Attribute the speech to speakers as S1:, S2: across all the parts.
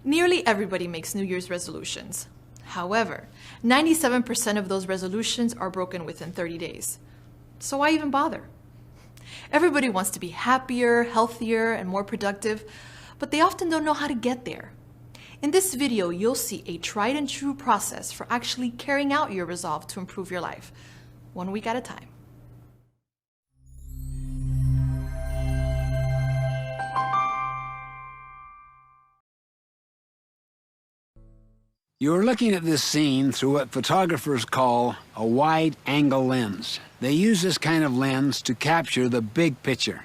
S1: Nearly everybody makes New Year's resolutions. However, 97% of those resolutions are broken within 30 days. So why even bother? Everybody wants to be happier, healthier, and more productive, but they often don't know how to get there. In this video, you'll see a tried and true process for actually carrying out your resolve to improve your life, 1 week at a time.
S2: You're looking at this scene through what photographers call a wide-angle lens. They use this kind of lens to capture the big picture.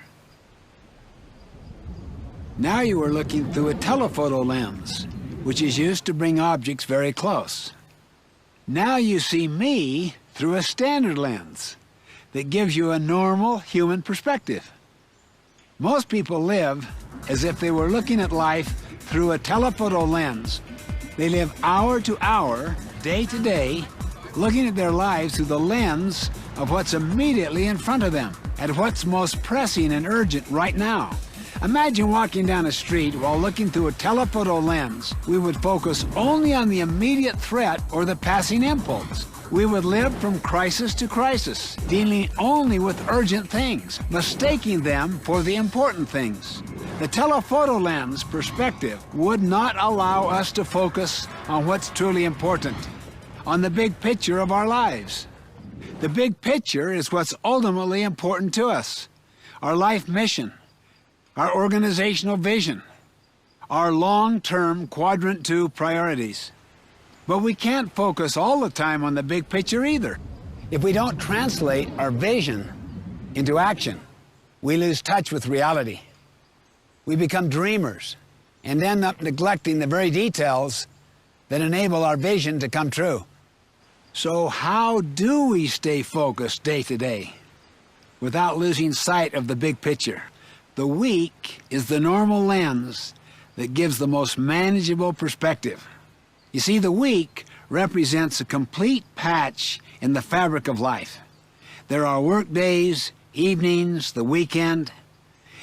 S2: Now you are looking through a telephoto lens, which is used to bring objects very close. Now you see me through a standard lens that gives you a normal human perspective. Most people live as if they were looking at life through a telephoto lens. They live hour to hour, day to day, looking at their lives through the lens of what's immediately in front of them, at what's most pressing and urgent right now. Imagine walking down a street while looking through a telephoto lens. We would focus only on the immediate threat or the passing impulse. We would live from crisis to crisis, dealing only with urgent things, mistaking them for the important things. The telephoto lens perspective would not allow us to focus on what's truly important, on the big picture of our lives. The big picture is what's ultimately important to us, our life mission, our organizational vision, our long-term quadrant 2 priorities. But we can't focus all the time on the big picture either. If we don't translate our vision into action, we lose touch with reality. We become dreamers and end up neglecting the very details that enable our vision to come true. So how do we stay focused day to day without losing sight of the big picture? The week is the normal lens that gives the most manageable perspective. You see, the week represents a complete patch in the fabric of life. There are work days, evenings, the weekend.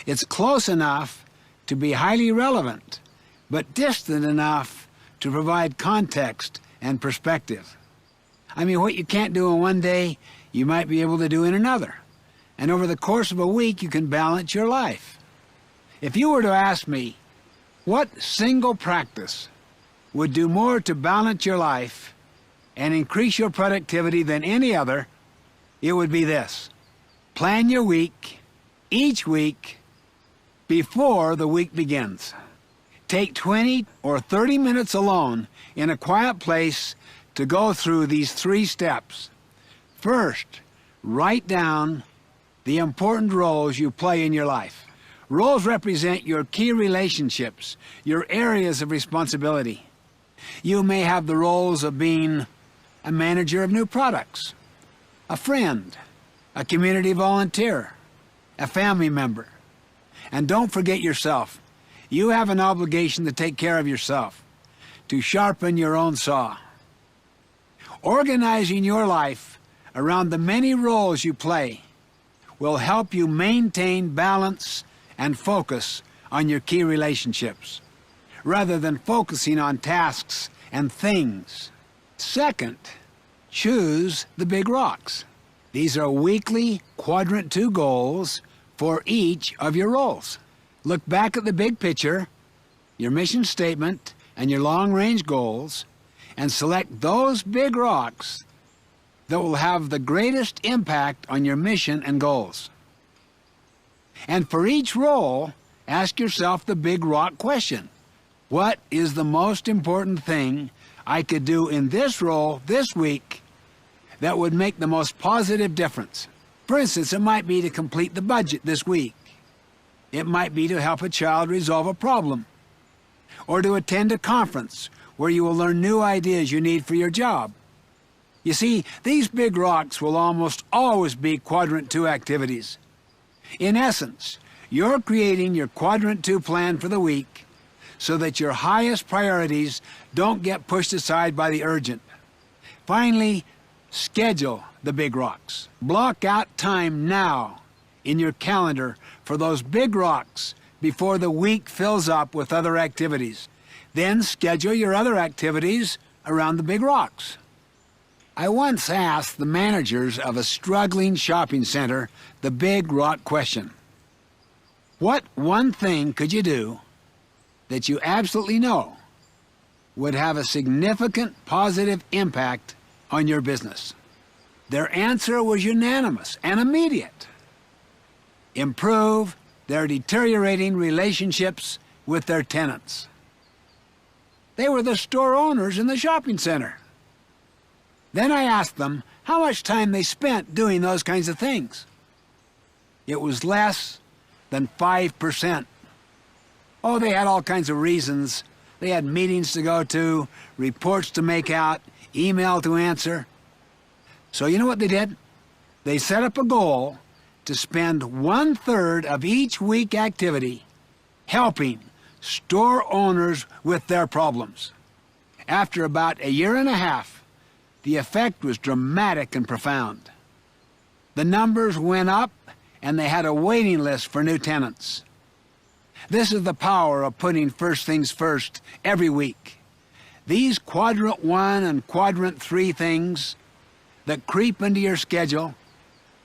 S2: It's close enough to be highly relevant, but distant enough to provide context and perspective. I mean, what you can't do in one day, you might be able to do in another. And over the course of a week, you can balance your life. If you were to ask me, what single practice would do more to balance your life and increase your productivity than any other, it would be this. Plan your week, each week, before the week begins. Take 20 or 30 minutes alone in a quiet place to go through these 3 steps. First, write down the important roles you play in your life. Roles represent your key relationships, your areas of responsibility. You may have the roles of being a manager of new products, a friend, a community volunteer, a family member. And don't forget yourself. You have an obligation to take care of yourself, to sharpen your own saw. Organizing your life around the many roles you play will help you maintain balance and focus on your key relationships, rather than focusing on tasks and things. Second, choose the big rocks. These are weekly quadrant 2 goals for each of your roles. Look back at the big picture, your mission statement, and your long-range goals, and select those big rocks that will have the greatest impact on your mission and goals. And for each role, ask yourself the big rock question. What is the most important thing I could do in this role this week that would make the most positive difference? For instance, it might be to complete the budget this week. It might be to help a child resolve a problem, or to attend a conference where you will learn new ideas you need for your job. You see, these big rocks will almost always be quadrant 2 activities. In essence, you're creating your quadrant 2 plan for the week so that your highest priorities don't get pushed aside by the urgent. Finally, schedule the big rocks. Block out time now in your calendar for those big rocks before the week fills up with other activities. Then schedule your other activities around the big rocks. I once asked the managers of a struggling shopping center the big rock question. What one thing could you do that you absolutely know would have a significant positive impact on your business? Their answer was unanimous and immediate. Improve their deteriorating relationships with their tenants. They were the store owners in the shopping center. Then I asked them how much time they spent doing those kinds of things. It was less than 5%. Oh, they had all kinds of reasons. They had meetings to go to, reports to make out, email to answer. So you know what they did? They set up a goal to spend 1/3 of each week activity helping store owners with their problems. After about a year and a half, the effect was dramatic and profound. The numbers went up, and they had a waiting list for new tenants. This is the power of putting first things first every week. These quadrant 1 and quadrant 3 things that creep into your schedule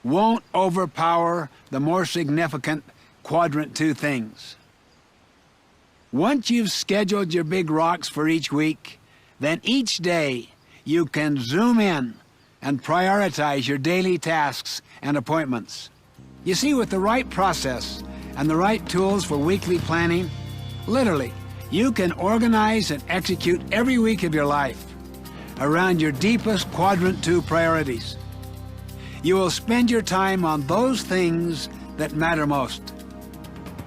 S2: won't overpower the more significant quadrant 2 things. Once you've scheduled your big rocks for each week, then each day you can zoom in and prioritize your daily tasks and appointments. You see, with the right process and the right tools for weekly planning, literally, you can organize and execute every week of your life around your deepest quadrant 2 priorities. You will spend your time on those things that matter most,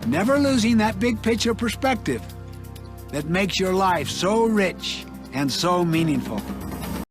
S2: never losing that big picture perspective that makes your life so rich and so meaningful.